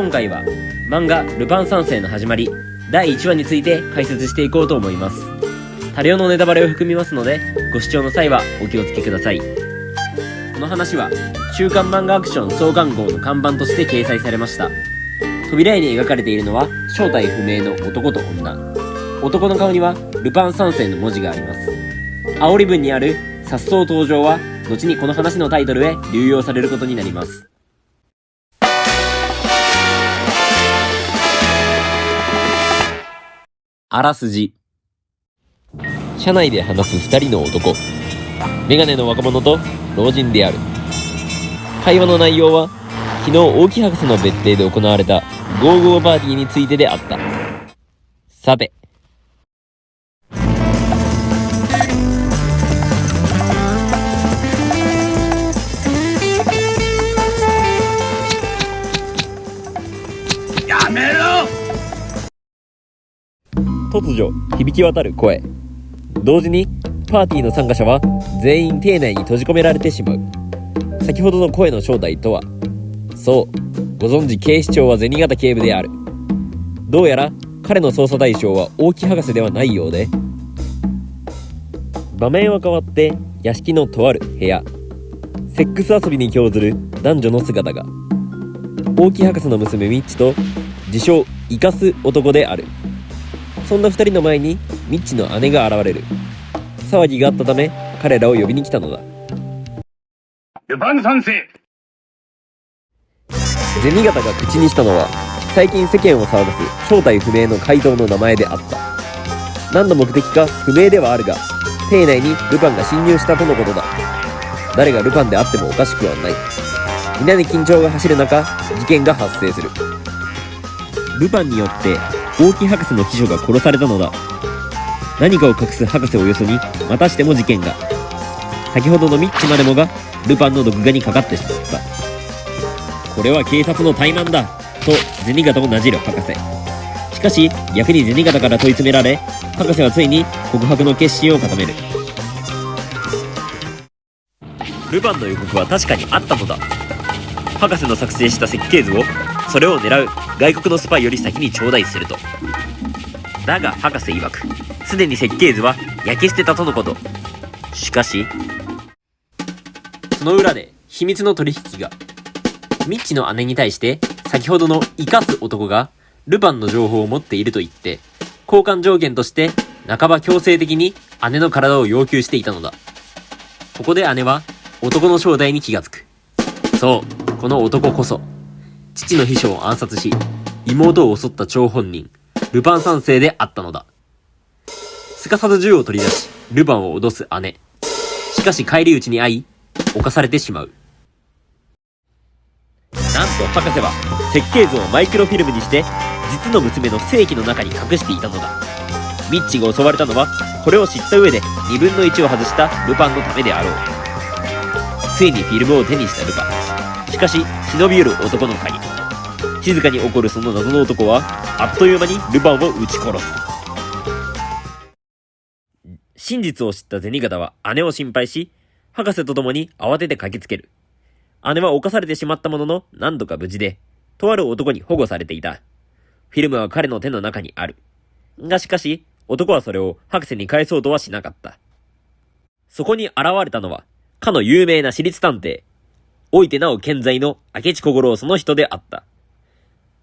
今回は漫画ルパン三世の始まり第1話について解説していこうと思います。多量のネタバレを含みますのでご視聴の際はお気をつけください。この話は週刊漫画アクション創刊号の看板として掲載されました。扉絵に描かれているのは正体不明の男と女。男の顔にはルパン三世の文字があります。煽り文にある颯爽登場は後にこの話のタイトルへ流用されることになります。あらすじ。車内で話す2人の男、メガネの若者と老人である。会話の内容は昨日大木博士の別邸で行われたゴーゴーパーティーについてであった。さてやめろ。突如響き渡る声。同時にパーティーの参加者は全員邸内に閉じ込められてしまう。先ほどの声の正体とは、そうご存知警視庁は銭形警部である。どうやら彼の捜査対象は大木博士ではないようで、場面は変わって屋敷のとある部屋。セックス遊びに興ずる男女の姿が。大木博士の娘ミッチと自称生かす男である。そんな2人の前にミッチの姉が現れる。騒ぎがあったため彼らを呼びに来たのだ。ルパン三世。銭形が口にしたのは最近世間を騒がす正体不明の怪盗の名前であった。何の目的か不明ではあるが、邸内にルパンが侵入したとのことだ。誰がルパンであってもおかしくはない。皆に緊張が走る中、事件が発生する。ルパンによって大木博士の秘書が殺されたのだ。何かを隠す博士をよそにまたしても事件が。先ほどのミッチまでもがルパンの毒牙にかかってしまった。これは警察の怠慢だと銭形をなじる博士。しかし逆に銭形から問い詰められ、博士はついに告白の決心を固める。ルパンの予告は確かにあったのだ。博士の作成した設計図をそれを狙う外国のスパイより先に頂戴すると。だが博士曰く、すでに設計図は焼き捨てたとのこと。しかしその裏で秘密の取引が。ミッチの姉に対して先ほどの生かす男がルパンの情報を持っていると言って、交換条件として半ば強制的に姉の体を要求していたのだ。ここで姉は男の正体に気がつく。そう、この男こそ父の秘書を暗殺し妹を襲った張本人ルパン三世であったのだ。すかさず銃を取り出しルパンを脅す姉。しかし返り討ちに遭い侵されてしまう。なんと博士は設計図をマイクロフィルムにして実の娘の性器の中に隠していたのだ。ミッチが襲われたのはこれを知った上で2分の1を外したルパンのためであろう。ついにフィルムを手にしたルパン。しかし忍び寄る男の影。静かに起こるその謎の男はあっという間にルパンを撃ち殺す。真実を知った銭形は姉を心配し、博士と共に慌てて駆けつける。姉は侵されてしまったものの何度か無事で、とある男に保護されていた。フィルムは彼の手の中にある。がしかし男はそれを博士に返そうとはしなかった。そこに現れたのはかの有名な私立探偵、おいてなお健在の明智小五郎その人であった。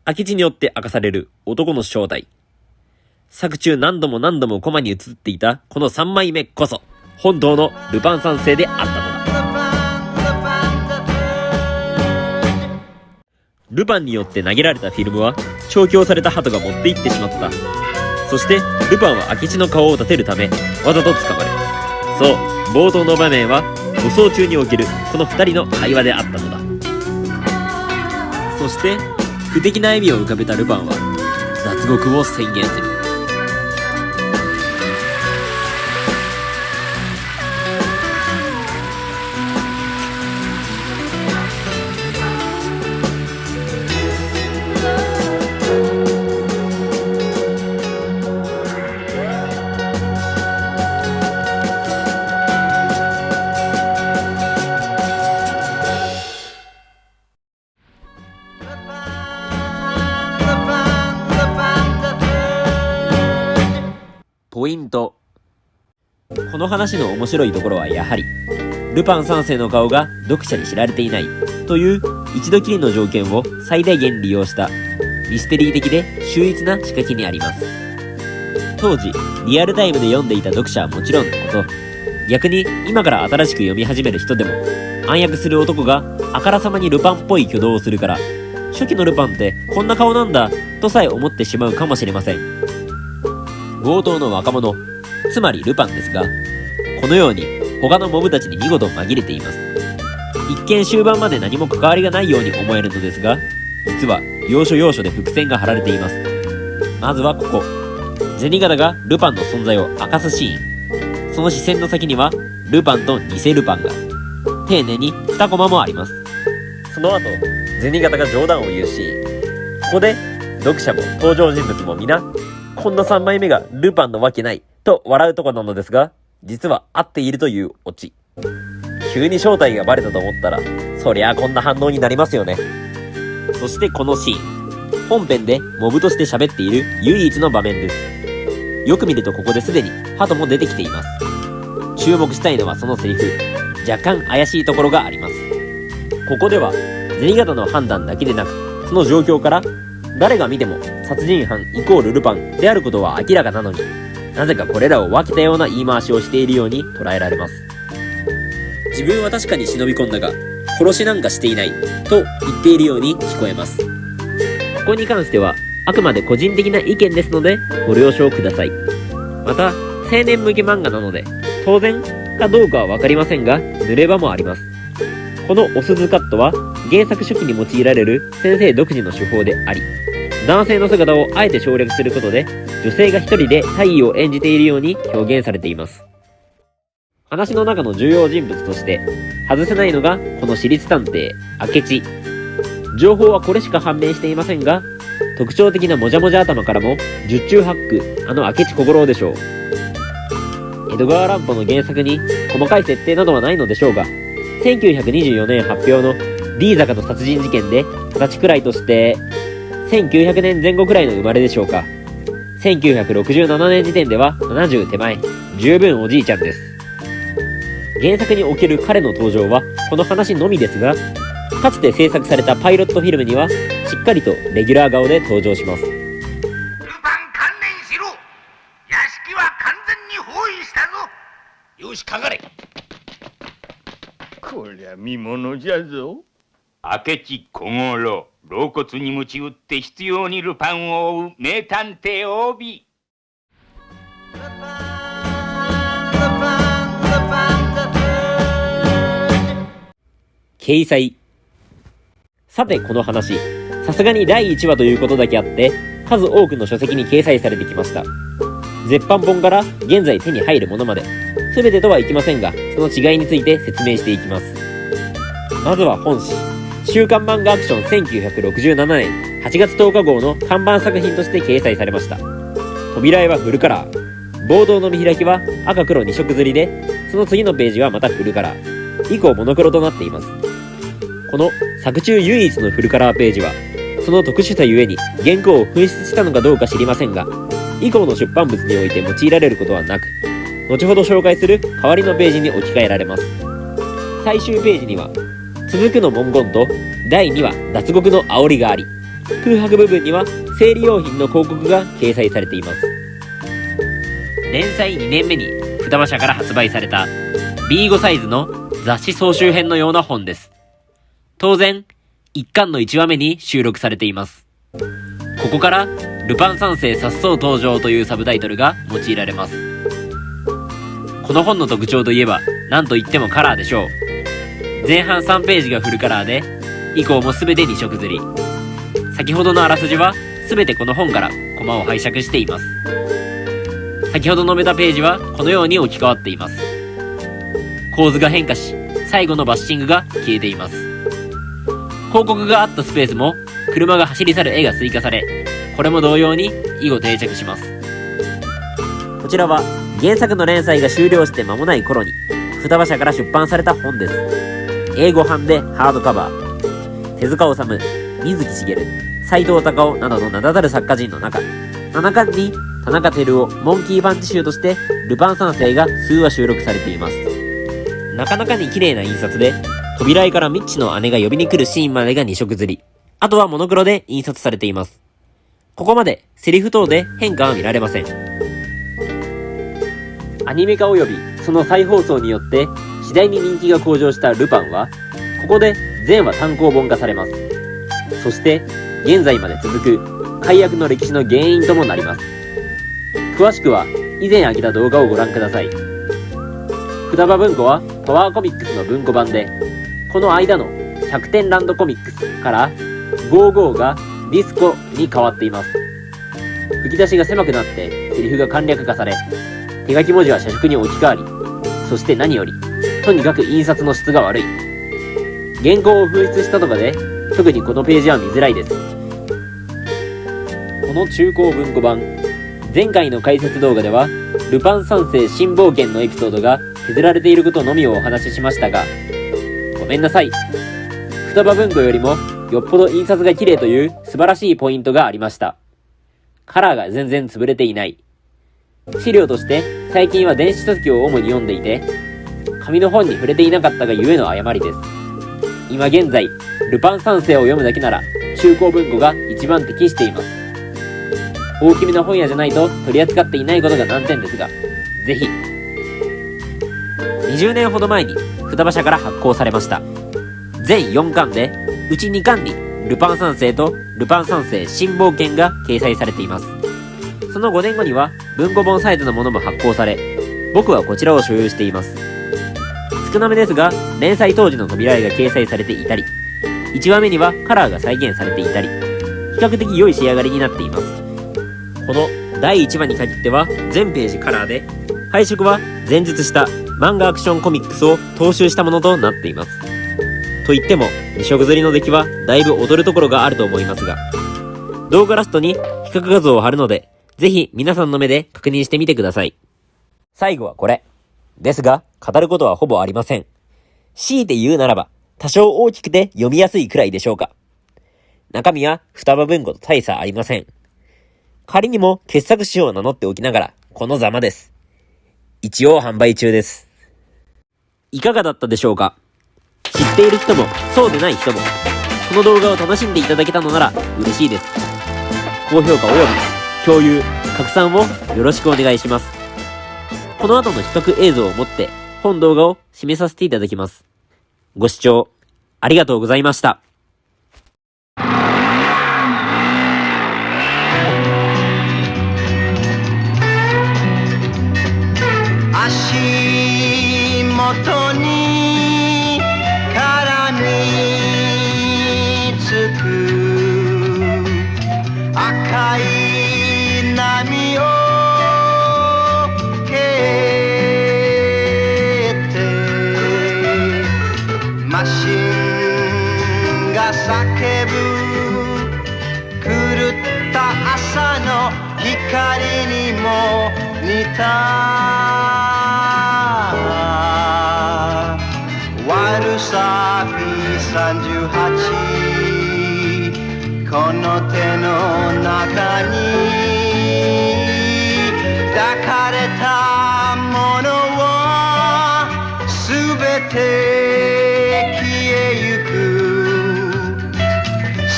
明智によって明かされる男の正体。作中何度もコマに映っていたこの3枚目こそ本当のルパン三世であったのだ。ルパンによって投げられたフィルムは調教された鳩が持って行ってしまった。そしてルパンは明智の顔を立てるためわざと捕まる。そう、冒頭の場面は護送中におけるこの2人の会話であったのだ。そして不敵な笑みを浮かべたルパンは脱獄を宣言する。ポイント。この話の面白いところはやはり、ルパン三世の顔が読者に知られていないという一度きりの条件を最大限利用したミステリー的で秀逸な仕掛けにあります。当時、リアルタイムで読んでいた読者はもちろんのこと、逆に今から新しく読み始める人でも、暗躍する男があからさまにルパンっぽい挙動をするから、初期のルパンってこんな顔なんだとさえ思ってしまうかもしれません。強盗の若者、つまりルパンですが、このように他のモブたちに見事紛れています。一見終盤まで何も関わりがないように思えるのですが、実は要所要所で伏線が張られています。まずはここ、銭形がルパンの存在を明かすシーン。その視線の先にはルパンと偽ルパンが、丁寧に2コマもあります。その後、銭形が冗談を言うシーン。ここで読者も登場人物も皆、こんな3枚目がルパンのわけないと笑うとこなのですが、実は合っているというオチ。急に正体がバレたと思ったら、そりゃあこんな反応になりますよね。そしてこのシーン、本編でモブとして喋っている唯一の場面です。よく見るとここですでにハトも出てきています。注目したいのはそのセリフ。若干怪しいところがあります。ここでは銭形の判断だけでなく、その状況から誰が見ても殺人犯イコールルパンであることは明らかなのに、なぜかこれらを分けたような言い回しをしているように捉えられます。自分は確かに忍び込んだが殺しなんかしていないと言っているように聞こえます。ここに関してはあくまで個人的な意見ですのでご了承ください。また青年向け漫画なので当然かどうかは分かりませんが、濡れ場もあります。このお鈴カットは原作初期に用いられる先生独自の手法であり、男性の姿をあえて省略することで女性が一人で大義を演じているように表現されています。話の中の重要人物として外せないのがこの私立探偵明智。情報はこれしか判明していませんが、特徴的なもじゃもじゃ頭からも十中八九あの明智小五郎でしょう。江戸川乱歩の原作に細かい設定などはないのでしょうが、1924年発表の D 坂の殺人事件で20歳くらいとして1900年前後くらいの生まれでしょうか。1967年時点では70手前、十分おじいちゃんです。原作における彼の登場はこの話のみですが、かつて制作されたパイロットフィルムにはしっかりとレギュラー顔で登場します。ルパン観念しろ。屋敷は完全に包囲したぞ。よしかかれ。こりゃ見物じゃぞ。明智小五郎、老骨に鞭打って執拗にルパンを追う名探偵 OB。掲載。さてこの話、さすがに第1話ということだけあって数多くの書籍に掲載されてきました。絶版本から現在手に入るものまで、全てとはいきませんが、その違いについて説明していきます。まずは本誌、週刊漫画アクション1967年8月10日号の看板作品として掲載されました。扉絵はフルカラー、冒頭の見開きは赤黒2色刷りで、その次のページはまたフルカラー、以降モノクロとなっています。この作中唯一のフルカラーページは、その特殊さゆえに原稿を紛失したのかどうか知りませんが、以降の出版物において用いられることはなく、後ほど紹介する代わりのページに置き換えられます。最終ページには続くの文言と第2話脱獄の煽りがあり、空白部分には生理用品の広告が掲載されています。連載2年目に双葉社から発売された B5 サイズの雑誌総集編のような本です。当然1巻の1話目に収録されています。ここからルパン三世颯爽登場というサブタイトルが用いられます。この本の特徴といえば何と言ってもカラーでしょう。前半3ページがフルカラーで、以降も全て2色刷り。先ほどのあらすじは全てこの本からコマを拝借しています。先ほど述べたページはこのように置き換わっています。構図が変化し、最後のバッシングが消えています。広告があったスペースも車が走り去る絵が追加され、これも同様に以後定着します。こちらは原作の連載が終了して間もない頃に双葉社から出版された本です。英語版でハードカバー。手塚治虫、水木しげる、斎藤隆夫などの名だたる作家陣の中、7巻に田中照夫、モンキーパンチ集として、ルパン三世が数話収録されています。なかなかに綺麗な印刷で、扉絵からミッチの姉が呼びに来るシーンまでが2色刷り。あとはモノクロで印刷されています。ここまでセリフ等で変化は見られません。アニメ化及びその再放送によって次第に人気が向上したルパンは、ここで全話単行本化されます。そして現在まで続く解約の歴史の原因ともなります。詳しくは以前上げた動画をご覧ください。双葉文庫はパワーコミックスの文庫版で、この間の100点ランドコミックスから55がディスコに変わっています。吹き出しが狭くなってセリフが簡略化され、手書き文字は写色に置き換わり、そして何よりとにかく印刷の質が悪い。原稿を紛失したとかで特にこのページは見づらいです。この中高文庫版、前回の解説動画ではルパン三世新冒険のエピソードが削られていることのみをお話ししましたが、ごめんなさい。双葉文庫よりもよっぽど印刷が綺麗という素晴らしいポイントがありました。カラーが全然潰れていない。資料として最近は電子書籍を主に読んでいて、紙の本に触れていなかったがゆえの誤りです。今現在ルパン三世を読むだけなら中高文庫が一番適しています。大きめの本屋じゃないと取り扱っていないことが難点ですが、ぜひ。20年ほど前に双葉社から発行されました。全4巻でうち2巻にルパン三世とルパン三世新冒険が掲載されています。その5年後には文庫本サイズのものも発行され、僕はこちらを所有しています。少なめですが連載当時の扉絵が掲載されていたり、1話目にはカラーが再現されていたり、比較的良い仕上がりになっています。この第1話に限っては全ページカラーで、配色は前述した漫画アクションコミックスを踏襲したものとなっています。と言っても2色刷りの出来はだいぶ劣るところがあると思いますが、動画ラストに比較画像を貼るので、ぜひ皆さんの目で確認してみてください。最後はこれですが、語ることはほぼありません。強いて言うならば多少大きくて読みやすいくらいでしょうか。中身は双葉文庫と大差ありません。仮にも傑作誌を名乗っておきながらこのざまです。一応販売中です。いかがだったでしょうか。知っている人もそうでない人もこの動画を楽しんでいただけたのなら嬉しいです。高評価および共有、拡散をよろしくお願いします。この後の比較映像をもって本動画を締めさせていただきます。ご視聴ありがとうございました。足元に絡みつく赤い波を蹴ってマシンが叫ぶ狂った朝の光にも似た悪さ P38 この手の中に抱かれたものはすべて消えゆく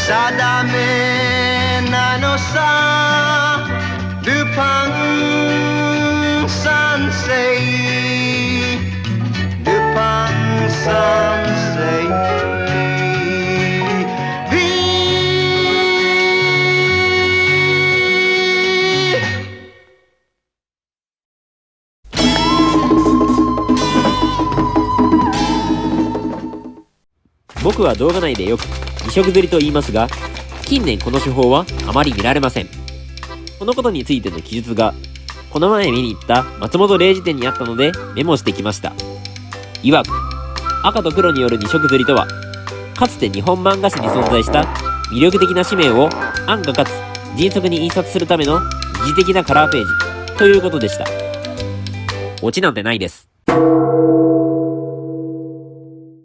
定めなのさルパン三世ルパン三世僕は動画内でよく2色刷りと言いますが、近年この手法はあまり見られません。このことについての記述がこの前見に行った松本零士店にあったのでメモしてきました。曰く赤と黒による2色刷りとは、かつて日本漫画史に存在した魅力的な紙面を安価かつ迅速に印刷するための疑似的なカラーページということでした。オチなんてないです。